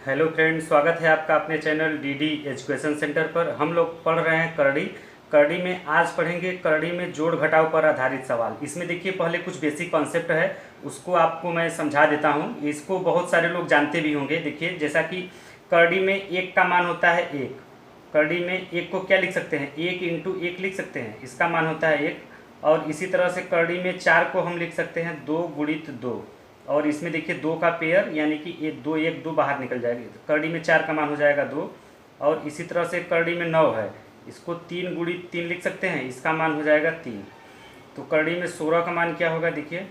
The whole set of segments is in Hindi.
हेलो फ्रेंड, स्वागत है आपका अपने चैनल डीडी एजुकेशन सेंटर पर। हम लोग पढ़ रहे हैं करड़ी। करड़ी में आज पढ़ेंगे करड़ी में जोड़ घटाव पर आधारित सवाल। इसमें देखिए पहले कुछ बेसिक कॉन्सेप्ट है, उसको आपको मैं समझा देता हूँ। इसको बहुत सारे लोग जानते भी होंगे। देखिए जैसा कि करड़ी में एक का मान होता है एक। करड़ी में एक को क्या लिख सकते हैं, एक इंटू एक लिख सकते हैं, इसका मान होता है एक। और इसी तरह से करड़ी में चार को हम लिख सकते हैं दो गुणित दो। और इसमें देखिए दो का पेयर यानी कि एक दो बाहर निकल जाएगी, तो करड़ी में चार का मान हो जाएगा दो। और इसी तरह से करड़ी में नौ है, इसको तीन गुणित तीन लिख सकते हैं, इसका मान हो जाएगा तीन। तो करड़ी में 16 का मान क्या होगा, देखिए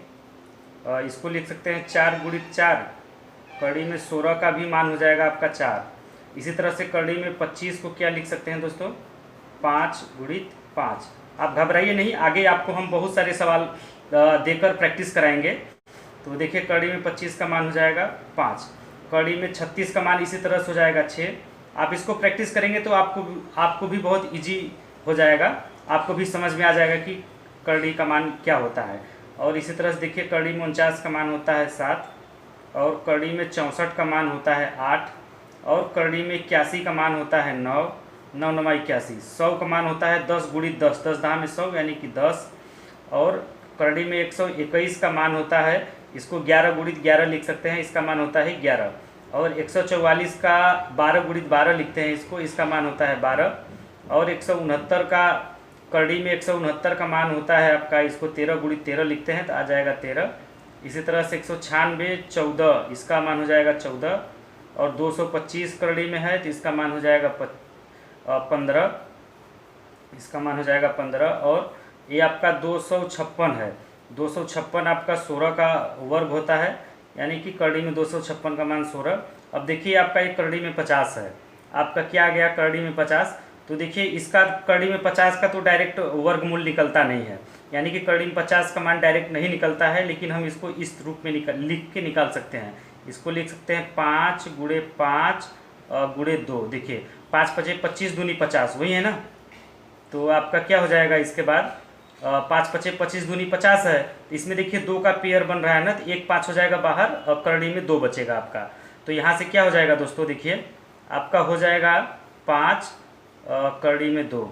इसको लिख सकते हैं चार गुणित चार। करड़ी में 16 का भी मान हो जाएगा आपका चार। इसी तरह से करड़ी में 25 को क्या लिख सकते हैं दोस्तों, पाँच गुणित पाँच। आप घबराइए नहीं, आगे आपको हम बहुत सारे सवाल देकर प्रैक्टिस कराएंगे। तो देखिए कड़ी में 25 का मान हो जाएगा पाँच। कड़ी में 36 का मान इसी तरह से हो जाएगा छः। आप इसको प्रैक्टिस करेंगे तो आपको भी बहुत इजी हो जाएगा, आपको भी समझ में आ जाएगा कि कड़ी का मान क्या होता है। और इसी तरह से देखिए कड़ी में 49 का मान होता है सात। और कड़ी में 64 का मान होता है आठ। और कड़ी में 81 का मान होता है नौ। नौ नमा 81। 100 का मान होता है 10 गुणित 10, 10 दहा में 100 यानी कि 10। और करड़ी में 121 का मान होता है, इसको 11 गुणित 11 लिख सकते हैं, इसका मान होता है 11। और 144 का 12 गुणित 12 लिखते हैं इसको, इसका मान होता है 12। और 169 का करड़ी में 169 का मान होता है आपका, इसको 13 गुणित 13 लिखते हैं तो आ जाएगा 13। इसी तरह से 196 14, इसका मान हो जाएगा 14। और 225 करड़ी में है तो इसका मान हो जाएगा 15, इसका मान हो जाएगा 15। और ये आपका 256 है, 256 आपका 16 का वर्ग होता है, यानी कि करड़ी में 256 का मान 16। अब देखिए आपका एक करड़ी में 50 है, आपका क्या आ गया करड़ी में 50। तो देखिए इसका करड़ी में 50 का तो डायरेक्ट वर्गमूल निकलता नहीं है, यानी कि करड़ी में 50 का मान डायरेक्ट नहीं निकलता है, लेकिन हम इसको इस रूप में लिख के निकाल सकते हैं। इसको लिख सकते हैं 5 गुणे 5 गुणे 2। देखिए 5 पचे 25 दूनी 50, वही है ना। तो आपका क्या हो जाएगा इसके बाद, 5 पचे 25 दूनी 50 है, तो इसमें देखिए दो का पेयर बन रहा है ना, तो एक 5 हो जाएगा बाहर और करड़ी में 2 बचेगा आपका। तो यहाँ से क्या हो जाएगा दोस्तों, देखिए आपका हो जाएगा 5 करड़ी में 2,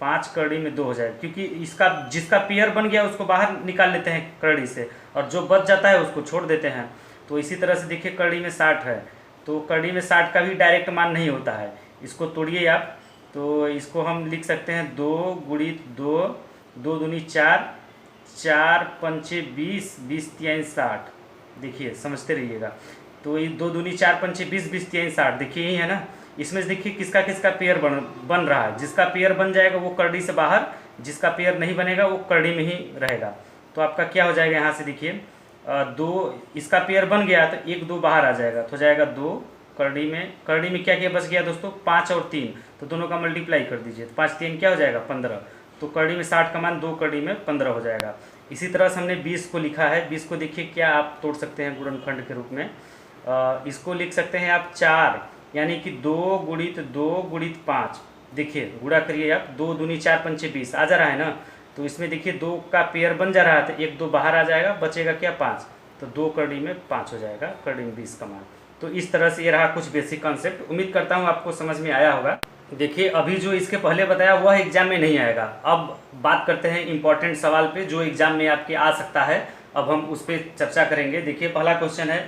5 करड़ी में 2 हो जाएगा, क्योंकि इसका जिसका पेयर बन गया उसको बाहर निकाल लेते हैं करड़ी से, और जो बच जाता है उसको छोड़ देते हैं। तो इसी तरह से देखिए करड़ी में 60 है, तो करड़ी में 60 का भी डायरेक्ट मान नहीं होता है, इसको तोड़िए आप। तो इसको हम लिख सकते हैं 2 गुणित 2, 2 दूनी 4, 4 पंचे 20, 20 तिहाई 60। देखिए समझते रहिएगा। तो ये 2 दूनी 4 पंचे 20, 20 तिहाई 60, देखिए यही है ना। इसमें से देखिए किसका किसका पेयर बन रहा है, जिसका पेयर बन जाएगा वो करड़ी से बाहर, जिसका पेयर नहीं बनेगा वो करड़ी में ही रहेगा। तो आपका क्या हो जाएगा, यहाँ से देखिए दो, इसका पेयर बन गया तो एक दो बाहर आ जाएगा, तो हो जाएगा 2 करड़ी में क्या क्या बच गया दोस्तों, 5 और 3, तो दोनों का मल्टीप्लाई कर दीजिए, तो 5 3 क्या हो जाएगा 15। तो करड़ी में 60 का मान 2 करड़ी में 15 हो जाएगा। इसी तरह से हमने 20 को लिखा है, 20 को देखिए क्या आप तोड़ सकते हैं गुणनखंड के रूप में। इसको लिख सकते हैं आप 4, यानी कि 2 गुणित 2 गुणित 5। देखिए गुणा करिए आप, 2 दूनी 4 पंचे 20 आ जा रहा है ना। तो इसमें देखिए 2 का पेयर बन जा रहा है, तो एक दो बाहर आ जाएगा, बचेगा क्या 5, तो 2 करड़ी में 5 हो जाएगा, करड़ी में 20 का मान। तो इस तरह से ये रहा कुछ बेसिक कॉन्सेप्ट, उम्मीद करता हूँ आपको समझ में आया होगा। देखिए अभी जो इसके पहले बताया वह एग्जाम में नहीं आएगा। अब बात करते हैं इंपॉर्टेंट सवाल पे जो एग्जाम में आपके आ सकता है, अब हम उस पर चर्चा करेंगे। देखिए पहला क्वेश्चन है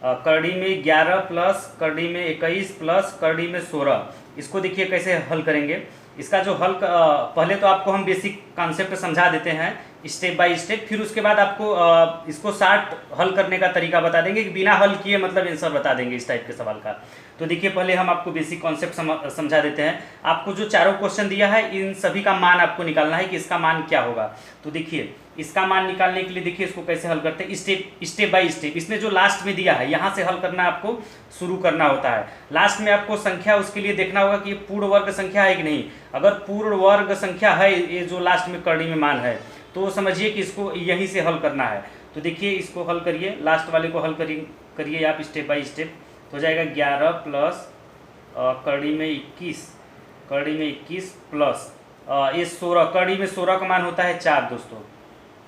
करड़ी में 11 प्लस करड़ी में 21 प्लस करड़ी में 16, इसको देखिए कैसे हल करेंगे। इसका जो हल पहले तो आपको हम बेसिक कॉन्सेप्ट समझा देते हैं स्टेप बाय स्टेप, फिर उसके बाद आपको इसको शार्ट हल करने का तरीका बता देंगे कि बिना हल किए मतलब आंसर बता देंगे इस टाइप के सवाल का। तो देखिए पहले हम आपको बेसिक कॉन्सेप्ट समझा देते हैं। आपको जो चारों क्वेश्चन दिया है इन सभी का मान आपको निकालना है कि इसका मान क्या होगा। तो देखिए इसका मान निकालने के लिए देखिए इसको कैसे हल करते हैं, स्टेप बाय स्टेप। इसमें जो लास्ट में दिया है यहाँ से हल करना आपको शुरू करना होता है। लास्ट में आपको संख्या उसके लिए देखना होगा कि ये पूर्ण वर्ग संख्या है कि नहीं। अगर पूर्ण वर्ग संख्या है ये जो लास्ट में करड़ी में मान है, तो समझिए कि इसको यहीं से हल करना है। तो देखिए इसको हल करिए, लास्ट वाले को हल करिए आप स्टेप बाय स्टेप। तो हो जाएगा 11 प्लस करड़ी में 21, करड़ी में 21 प्लस ये 16, करड़ी में 16 का मान होता है 4 दोस्तों,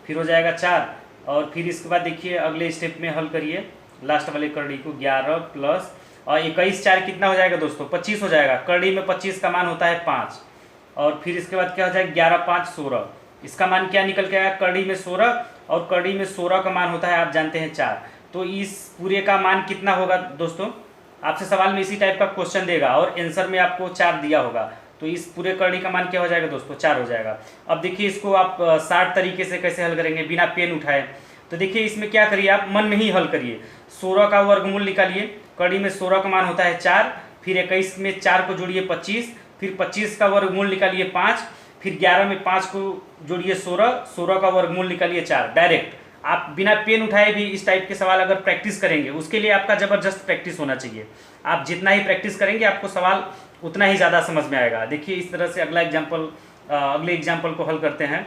फिर हो जाएगा 4। और फिर इसके बाद देखिए अगले स्टेप में हल करिए लास्ट वाले करड़ी को, 11 प्लस और 21 4 कितना हो जाएगा दोस्तों, 25 हो जाएगा। करड़ी में 25 का मान होता है 5। और फिर इसके बाद क्या हो जाएगा, 11 5 16। इसका मान क्या निकल के आएगा, करड़ी में 16, और करड़ी में 16 का मान होता है आप जानते हैं 4। तो इस पूरे का मान कितना होगा दोस्तों, आपसे सवाल में इसी टाइप का क्वेश्चन देगा और आंसर में आपको 4 दिया होगा। तो इस पूरे करड़ी का मान क्या हो जाएगा दोस्तों, 4 हो जाएगा। अब देखिए इसको आप 60 तरीके से कैसे हल करेंगे बिना पेन उठाए। तो देखिए इसमें क्या करिए, आप मन में ही हल करिए। 16 का वर्गमूल निकालिए। करड़ी में 16 का मान होता है 4, फिर 21 में 4 को जोड़िए 25, फिर 25 का वर्गमूल निकालिए 5, फिर 11 में 5 को जोड़िए 16, 16 का वर्गमूल निकालिए 4। डायरेक्ट आप बिना पेन उठाए भी इस टाइप के सवाल अगर प्रैक्टिस करेंगे, उसके लिए आपका ज़बरदस्त प्रैक्टिस होना चाहिए। आप जितना ही प्रैक्टिस करेंगे आपको सवाल उतना ही ज़्यादा समझ में आएगा। देखिए इस तरह से अगले एग्जाम्पल को हल करते हैं।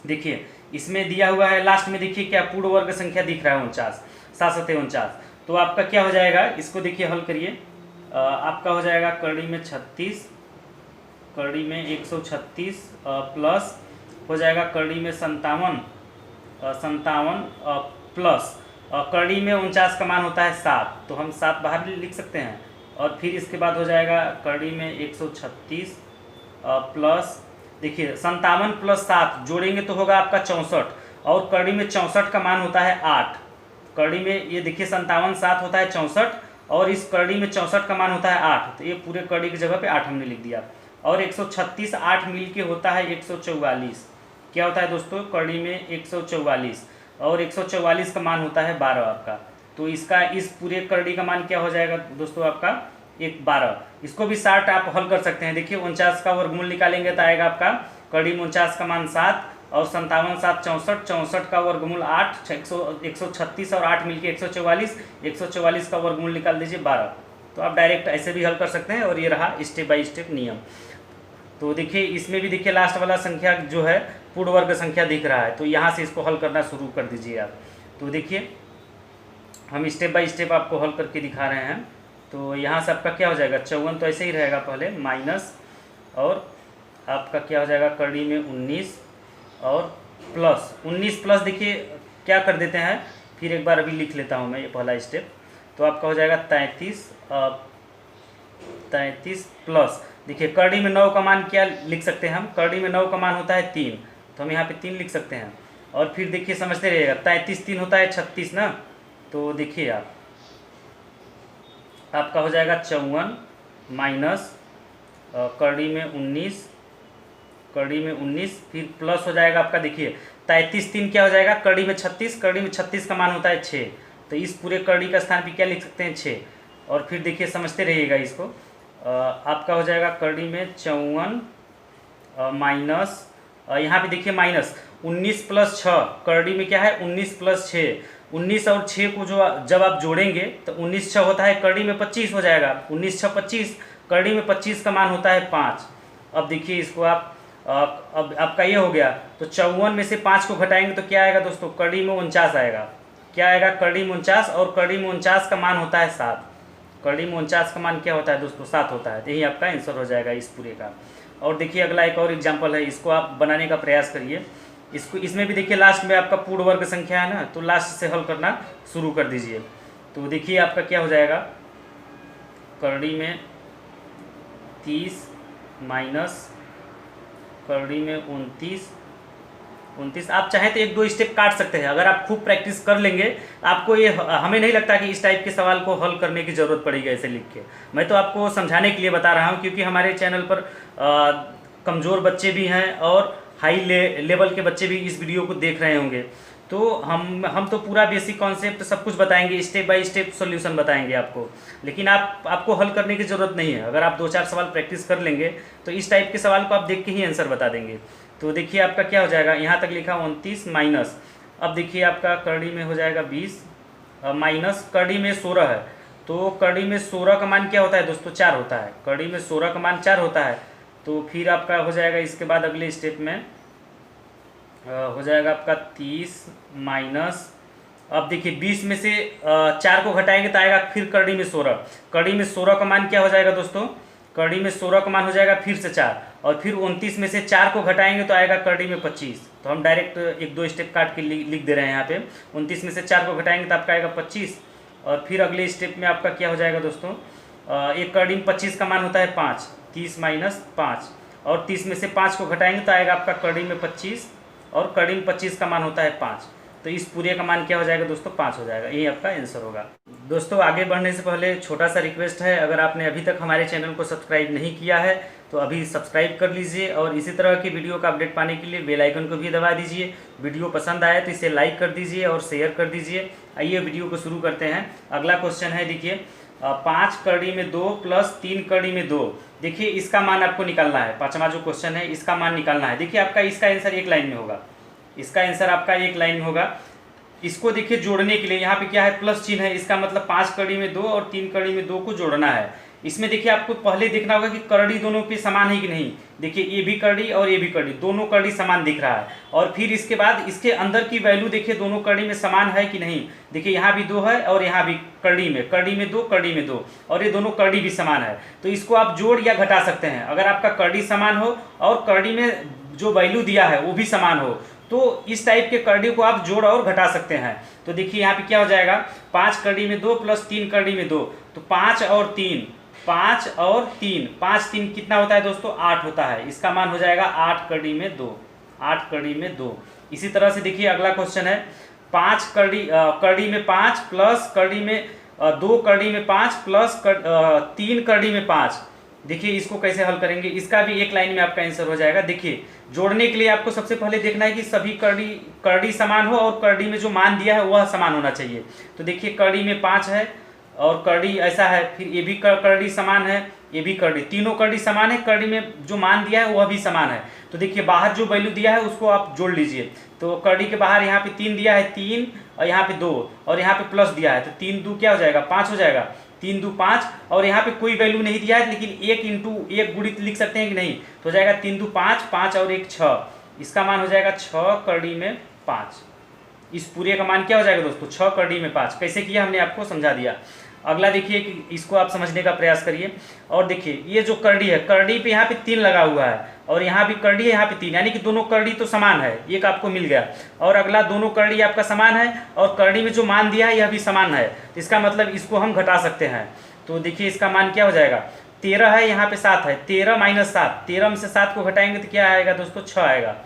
देखिए इसमें दिया हुआ है लास्ट में, देखिए क्या पूर्ण वर्ग संख्या दिख रहा है 49, 7 7 49। तो आपका क्या हो जाएगा, इसको देखिए हल करिए। आपका हो जाएगा करड़ी में 36, करड़ी में 136 प्लस हो जाएगा करड़ी में 57 प्लस करड़ी में 49 का मान होता है 7, तो हम 7 बाहर लिख सकते हैं। और फिर इसके बाद हो जाएगा करड़ी में 136 प्लस, देखिए 57 प्लस 7 जोड़ेंगे तो होगा आपका 64, और करड़ी में 64 का मान होता है 8। करड़ी में ये देखिए 57 7 होता है 64, और इस करड़ी में 64 का मान होता है 8, तो ये पूरे करड़ी की जगह पे 8 हमने लिख दिया। और 136 8 मिल के होता है 144। क्या होता है दोस्तों, करड़ी में 144, और 144 का मान होता है 12 आपका। तो इसका इस पूरे करड़ी का मान क्या हो जाएगा दोस्तों, आपका 12। इसको भी 60 आप हल कर सकते हैं। देखिए 49 का वर्गमूल निकालेंगे तो आएगा आपका करड़ी में 49 का मान 7, और 57 7 64, 64 का वर्गमूल 8, 136 और 8 मिलके 144, 144 का वर्गमूल निकाल दीजिए 12। तो आप डायरेक्ट ऐसे भी हल कर सकते हैं, और ये रहा स्टेप बाय स्टेप नियम। तो देखिए इसमें भी देखिए लास्ट वाला संख्या जो है पूर्ण वर्ग संख्या दिख रहा है, तो यहाँ से इसको हल करना शुरू कर दीजिए आप। तो देखिए हम स्टेप बाय स्टेप आपको हल करके दिखा रहे हैं। तो यहाँ से आपका क्या हो जाएगा, 54 तो ऐसे ही रहेगा पहले, माइनस, और आपका क्या हो जाएगा करड़ी में 19 और प्लस 19 प्लस, देखिए क्या कर देते हैं, फिर एक बार अभी लिख लेता हूँ मैं ये पहला स्टेप। तो आपका हो जाएगा 33 प्लस, देखिए करड़ी में 9 का मान क्या लिख सकते हैं हम, करड़ी में 9 का मान होता है 3, तो हम यहाँ पे 3 लिख सकते हैं। और फिर देखिए समझते रहिएगा, 33 3 होता है 36 ना। तो देखिए आपका हो जाएगा 54 माइनस करड़ी में 19, करड़ी में 19, फिर प्लस हो जाएगा आपका, देखिए 33 3 क्या हो जाएगा, करड़ी में 36, करड़ी में 36 का मान होता है 6, तो इस पूरे करड़ी का स्थान पे क्या लिख सकते हैं 6। और फिर देखिए समझते रहिएगा इसको, आपका हो जाएगा करड़ी में 54 माइनस, यहाँ पे देखिए माइनस 19 प्लस 6, करड़ी में क्या है 19 प्लस 6, 19 और 6 को जो जब आप जोड़ेंगे तो 19 6 होता है, करड़ी में 25 हो जाएगा, 19 6 25, करड़ी में 25 का मान होता है 5। अब देखिए इसको आप अब आपका ये हो गया, तो 54 में से 5 को घटाएंगे तो क्या आएगा दोस्तों, करड़ी में 49 आएगा। क्या आएगा, करड़ी में 49, और करड़ी में 49 का मान होता है 7। करड़ी में 49 का मान क्या होता है दोस्तों, 7 होता है। तो यही आपका आंसर हो जाएगा इस पूरे का। और देखिए अगला एक और एग्जाम्पल है, इसको आप बनाने का प्रयास करिए। इसमें भी देखिए लास्ट में आपका पूर्ण वर्ग संख्या है ना, तो लास्ट से हल करना शुरू कर दीजिए। तो देखिए आपका क्या हो जाएगा, करड़ी में 30 माइनस करड़ी में 29, आप चाहें तो 1-2 स्टेप काट सकते हैं। अगर आप खूब प्रैक्टिस कर लेंगे आपको ये, हमें नहीं लगता कि इस टाइप के सवाल को हल करने की ज़रूरत पड़ेगी ऐसे लिख के। मैं तो आपको समझाने के लिए बता रहा हूँ, क्योंकि हमारे चैनल पर कमज़ोर बच्चे भी हैं और हाई लेवल के बच्चे भी इस वीडियो को देख रहे होंगे। तो हम तो पूरा बेसिक कॉन्सेप्ट सब कुछ बताएंगे, स्टेप बाय स्टेप सॉल्यूशन बताएंगे आपको, लेकिन आपको हल करने की ज़रूरत नहीं है। अगर आप 2-4 सवाल प्रैक्टिस कर लेंगे तो इस टाइप के सवाल को आप देख के ही आंसर बता देंगे। तो देखिए आपका क्या हो जाएगा, यहाँ तक लिखा 29 माइनस, अब देखिए आपका करड़ी में हो जाएगा 20 माइनस करड़ी में 16 है, तो करड़ी में 16 का मान क्या होता है दोस्तों, 4 होता है। करड़ी में 16 का मान 4 होता है। तो फिर आपका हो जाएगा इसके बाद अगले स्टेप में हो जाएगा आपका 30 माइनस, अब देखिए 20 में से 4 को घटाएंगे तो आएगा फिर करड़ी में 16। करड़ी में 16 का मान क्या हो जाएगा दोस्तों, करड़ी में 16 का मान हो जाएगा फिर से 4, और फिर 29 में से 4 को घटाएंगे तो आएगा करड़ी में 25। तो हम डायरेक्ट 1-2 स्टेप काट के लिख दे रहे हैं यहाँ पे। 29 में से 4 को घटाएंगे तो आपका आएगा 25, और फिर अगले स्टेप में आपका क्या हो जाएगा दोस्तों, एक करड़ी में 25 का मान होता है 5, 30 माइनस 5, और 30 में से 5 को घटाएंगे तो आएगा आपका करड़ी में 25, और करड़ी में 25 का मान होता है 5, तो इस पूरे का मान क्या हो जाएगा दोस्तों, 5 हो जाएगा। यही आपका आंसर होगा। दोस्तों आगे बढ़ने से पहले छोटा सा रिक्वेस्ट है, अगर आपने अभी तक हमारे चैनल को सब्सक्राइब नहीं किया है तो अभी सब्सक्राइब कर लीजिए, और इसी तरह की वीडियो का अपडेट पाने के लिए बेल आइकन को भी दबा दीजिए। वीडियो पसंद आए तो इसे लाइक कर दीजिए और शेयर कर दीजिए। आइए वीडियो को शुरू करते हैं। अगला क्वेश्चन है, देखिए 5 करड़ी में 2 प्लस 3 करड़ी में 2। देखिए इसका मान आपको निकालना है। पांचवा जो क्वेश्चन है इसका मान निकालना है। देखिए आपका इसका आंसर एक लाइन में होगा, इसका आंसर आपका एक लाइन में होगा। इसको देखिए जोड़ने के लिए यहाँ पे क्या है, प्लस चिन्ह है, इसका मतलब 5 कड़ी में 2 और 3 कड़ी में 2 को जोड़ना है। इसमें देखिए आपको पहले देखना होगा कि करड़ी दोनों पे समान है कि नहीं। देखिए ये भी करड़ी और ये भी करड़ी, दोनों करड़ी समान दिख रहा है। और फिर इसके बाद इसके अंदर की वैल्यू देखिए दोनों करड़ी में समान है कि नहीं। देखिए यहाँ भी 2 है और यहाँ भी करड़ी में 2, करड़ी में 2, और ये दोनों करड़ी भी समान है। तो इसको आप जोड़ या घटा सकते हैं। अगर आपका करड़ी समान हो और करड़ी में जो वैल्यू दिया है वो भी समान हो तो इस टाइप के करड़ी को आप जोड़ और घटा सकते हैं। तो देखिए यहाँ पे क्या हो जाएगा, 5 करड़ी में 2 प्लस 3 करड़ी में 2, तो 5 और 3, 5 और 3, 5 3 कितना होता है दोस्तों, 8 होता है। इसका मान हो जाएगा 8 करड़ी में 2, 8 करड़ी में 2। इसी तरह से देखिए अगला क्वेश्चन है, 5 करड़ी में 5 प्लस करड़ी में 2 करड़ी में 5 प्लस 3 करड़ी में 5। देखिए इसको कैसे हल करेंगे, इसका भी एक लाइन में आपका आंसर हो जाएगा। देखिए जोड़ने के लिए आपको सबसे पहले देखना है कि सभी करड़ी समान हो और करड़ी में जो मान दिया है वह समान होना चाहिए। तो देखिए करड़ी में 5 है और करड़ी ऐसा है, फिर ये भी करड़ी समान है, ये भी करड़ी, तीनों करड़ी समान है, करड़ी में जो मान दिया है वह भी समान है। तो देखिए बाहर जो वैल्यू दिया है उसको आप जोड़ लीजिए। तो करड़ी के बाहर यहाँ पे 3 दिया है, 3, और यहाँ पे 2, और यहाँ पे प्लस दिया है, तो 3 2 क्या हो जाएगा, 5 हो जाएगा, 3 2 5, और यहाँ पे कोई वैल्यू नहीं दिया है लेकिन 1 इंटू 1 गुणित लिख सकते हैं कि नहीं। तो हो जाएगा 3 2 5, 5 और 1 6, इसका मान हो जाएगा 6 करड़ी में 5। इस पूरे का मान क्या हो जाएगा दोस्तों, 6 करड़ी में 5। कैसे किया हमने आपको समझा दिया। अगला देखिए कि इसको आप समझने का प्रयास करिए। और देखिए ये जो करड़ी है, करड़ी पे यहाँ पे 3 लगा हुआ है और यहाँ भी करड़ी है, यहाँ पे 3, यानी कि दोनों करड़ी तो समान है, एक आपको मिल गया। और अगला दोनों करड़ी आपका समान है और करड़ी में जो मान दिया है यह भी समान है। तो इसका मतलब इसको हम घटा सकते हैं। तो देखिए इसका मान क्या हो जाएगा, 13 है, यहाँ पे 7 है, 13 माइनस 7, 13 में से 7 को घटाएंगे तो क्या आएगा दोस्तों, 6 आएगा।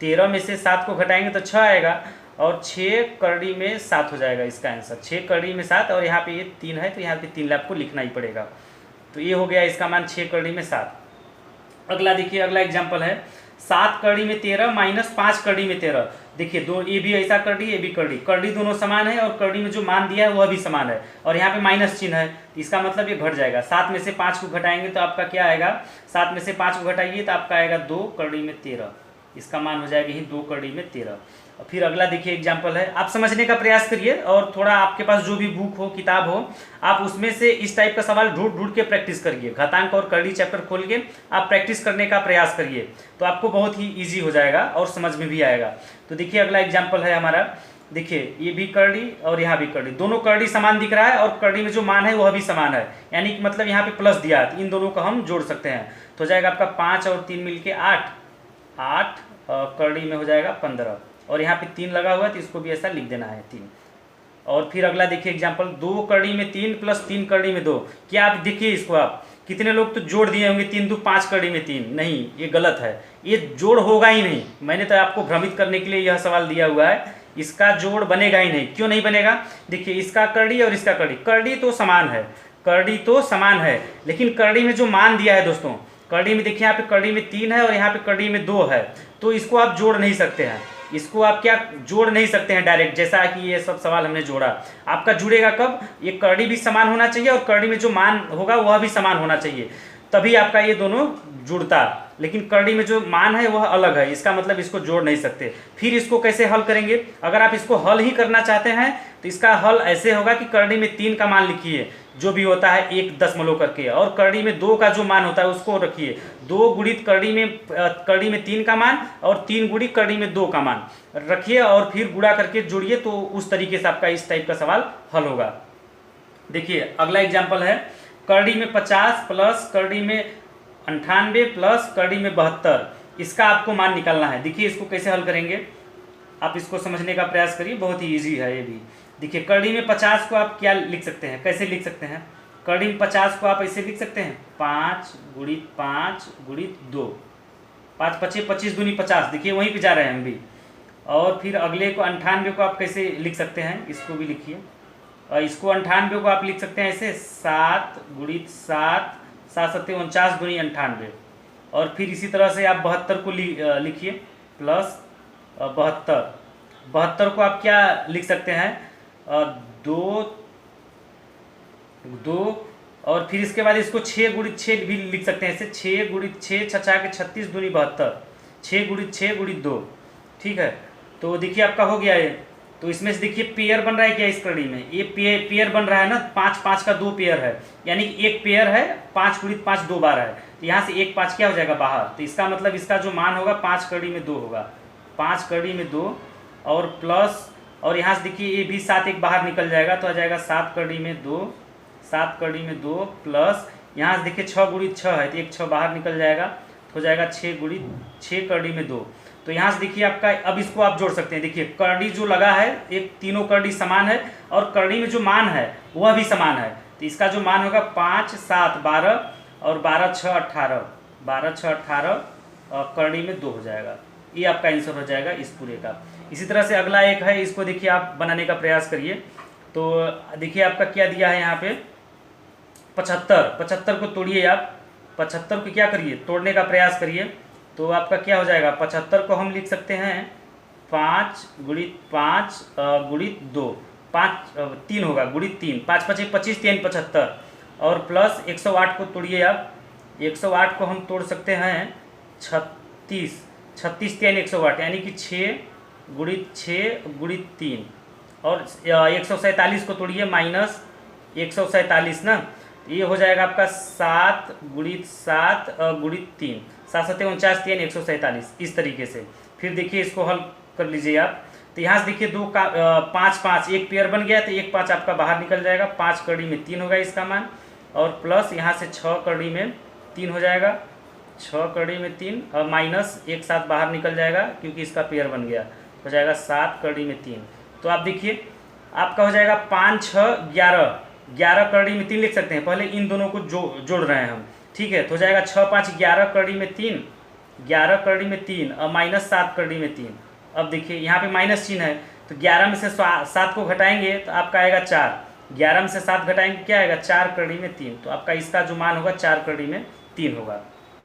13 में से 7 को घटाएंगे तो 6 आएगा, और 6 करड़ी में 7 हो जाएगा इसका आंसर। 6 करड़ी में 7, और यहाँ पे ये 3 है तो यहाँ पे 3 आपको लिखना ही पड़ेगा। तो ये हो गया इसका मान 6 करड़ी में 7। अगला देखिए अगला एग्जाम्पल है, 7 करड़ी में 13 माइनस 5 करड़ी में 13। देखिए दो, ये भी ऐसा करड़ी, ये भी करड़ी दोनों समान है और करड़ी में जो मान दिया है वह भी समान है, और यहाँ पे माइनस चिन्ह है, इसका मतलब ये घट जाएगा। 7 में से 5 को घटाएंगे तो आपका क्या आएगा, 7 में से 5 को घटाइए तो आपका आएगा 2 करड़ी में 13, इसका मान हो जाएगा यही 2 करड़ी में 13। और फिर अगला देखिए एग्जाम्पल है, आप समझने का प्रयास करिए और थोड़ा आपके पास जो भी बुक हो, किताब हो, आप उसमें से इस टाइप का सवाल ढूंढ के प्रैक्टिस करिए। घातांक और करड़ी चैप्टर खोल के आप प्रैक्टिस करने का प्रयास करिए, तो आपको बहुत ही ईजी हो जाएगा और समझ में भी आएगा। तो देखिए अगला एग्जाम्पल है हमारा, देखिए ये भी करड़ी और यहाँ भी करड़ी, दोनों करड़ी समान दिख रहा है और करड़ी में जो मान है वह भी समान है, यानी कि मतलब यहाँ पे प्लस दिया है, इन दोनों को हम जोड़ सकते हैं। तो हो जाएगा आपका 5 और 3 मिलके 8, 8 करड़ी में हो जाएगा 15, और यहाँ पे 3 लगा हुआ है तो इसको भी ऐसा लिख देना है 3। और फिर अगला देखिए एग्जाम्पल, 2 करड़ी में 3 प्लस 3 करड़ी में 2। क्या आप देखिए इसको, आप कितने लोग तो जोड़ दिए होंगे, 3 2 5 करड़ी में 3, नहीं ये गलत है, ये जोड़ होगा ही नहीं। मैंने तो आपको भ्रमित करने के लिए यह सवाल दिया हुआ है, इसका जोड़ बनेगा ही नहीं। क्यों नहीं बनेगा, देखिए इसका करड़ी और इसका करड़ी, करड़ी तो समान है, करड़ी तो समान है, लेकिन करड़ी में जो मान दिया है दोस्तों, करड़ी में देखिए यहाँ पे करड़ी में 3 है और यहाँ पे करड़ी में 2 है, तो इसको आप जोड़ नहीं सकते हैं। इसको आप क्या जोड़ नहीं सकते हैं डायरेक्ट, जैसा कि ये सब सवाल हमने जोड़ा। आपका जुड़ेगा कब, ये करड़ी भी समान होना चाहिए और करड़ी में जो मान होगा वह भी समान होना चाहिए, तभी आपका ये दोनों जुड़ता। लेकिन करड़ी में जो मान है वह अलग है, इसका मतलब इसको जोड़ नहीं सकते। फिर इसको कैसे हल करेंगे, अगर आप इसको हल ही करना चाहते हैं तो इसका हल ऐसे होगा कि करड़ी में 3 का मान लिखिए, जो भी होता है 1 दशमलव करके, और करड़ी में 2 का जो मान होता है उसको रखिए, 2 गुणित करड़ी में 3 का मान और 3 गुणित करड़ी में 2 का मान रखिए, और फिर गुणा करके जोड़िए, तो उस तरीके से आपका इस टाइप का सवाल हल होगा। देखिए अगला एग्जाम्पल है, करड़ी में 50 प्लस करड़ी में 98 प्लस करड़ी में 72, इसका आपको मान निकालना है। देखिए इसको कैसे हल करेंगे, आप इसको समझने का प्रयास करिए, बहुत ही ईजी है ये भी। देखिए करड़ी में 50 को आप क्या लिख सकते हैं, कैसे लिख सकते हैं? करड़ी में 50 को आप ऐसे लिख सकते हैं 5 गुणित 5 गुणित 2, 5 पचे 25 दूनी 50। देखिए वहीं पे जा रहे हैं हम भी। और फिर अगले को 98 को आप कैसे लिख सकते हैं, इसको भी लिखिए। और इसको 98 को आप लिख सकते हैं ऐसे 7 गुणित 7, 7 सत्ते 49 दूनी 98। और फिर इसी तरह से आप 72 को लिखिए प्लस 72। 72 को आप क्या लिख सकते हैं, 2 और फिर इसके बाद इसको 6 गुणित 6 भी लिख सकते हैं ऐसे 6 गुणित 6, 6 के 36 दूनी 72, 6 गुणित 6 गुणित 2। ठीक है, तो देखिए आपका हो गया ये। तो इसमें से देखिए पेयर बन रहा है क्या इस करड़ी में, ये पेयर बन रहा है ना, 5 5 का 2 पेयर है, यानी कि एक पेयर है 5 गुणित 5 2 बार है। तो यहाँ से 1 5 क्या हो जाएगा बाहर, तो इसका मतलब इसका जो मान होगा 5 करड़ी में 2 होगा, 5 करड़ी में 2 और प्लस, और यहाँ से देखिए ये भी 7 एक बाहर निकल जाएगा तो आ जाएगा 7 करड़ी में 2, 7 करड़ी में 2 प्लस यहाँ से देखिए 6 गुणित 6 है तो एक 6 बाहर निकल जाएगा तो हो जाएगा 6 गुणित 6 करड़ी में 2। तो यहाँ से देखिए आपका, अब इसको आप जोड़ सकते हैं। देखिए करड़ी जो लगा है एक तीनों करड़ी समान है और करड़ी में जो मान है वह भी समान है, तो इसका जो मान होगा 5 7 12 और 12 6 18, 12 6 18 और करड़ी में 2 हो जाएगा। ये आपका आंसर हो जाएगा इस पूरे का। इसी तरह से अगला एक है, इसको देखिए आप बनाने का प्रयास करिए। तो देखिए आपका क्या दिया है यहाँ पे 75, 75 को तोड़िए आप, 75 को क्या करिए तोड़ने का प्रयास करिए। तो आपका क्या हो जाएगा, 75 को हम लिख सकते हैं 5 गुणित 5 गुणित 2, 5 3 होगा गुणित 3, 5 5 25 3 75 और प्लस 108 को तोड़िए आप, 108 को हम तोड़ सकते हैं 36, 36 3 108 यानी कि 6 गुणित 6 गुणित 3 और 147 को तोड़िए माइनस 147 ना, ये हो जाएगा आपका 7 गुणित 7 गुणित 3, 7 7 49 3 147 इस तरीके से। फिर देखिए इसको हल कर लीजिए आप। तो यहाँ से देखिए 2 का 5 5 एक पेयर बन गया तो 1 5 आपका बाहर निकल जाएगा, 5 करड़ी में 3 होगा इसका मान और प्लस यहाँ से 6 करड़ी में 3 हो जाएगा, 6 करड़ी में 3 और माइनस 1 7 बाहर निकल जाएगा क्योंकि इसका पेयर बन गया, हो जाएगा 7 करड़ी में 3। तो आप देखिए आपका हो जाएगा 5 6 11, 11 करड़ी में 3 लिख सकते हैं। पहले इन दोनों को जोड़ रहे हैं हम, ठीक है। तो हो जाएगा 6 5 11 करड़ी में 3, 11 करड़ी में 3 और माइनस 7 करड़ी में 3। अब देखिए यहाँ पे माइनस चिन्ह है तो 11 में से 7 को घटाएंगे तो आपका आएगा 4, 11 में से 7 घटाएंगे क्या आएगा 4 करड़ी में 3। तो आपका इसका जो मान होगा 4 करड़ी में 3 होगा।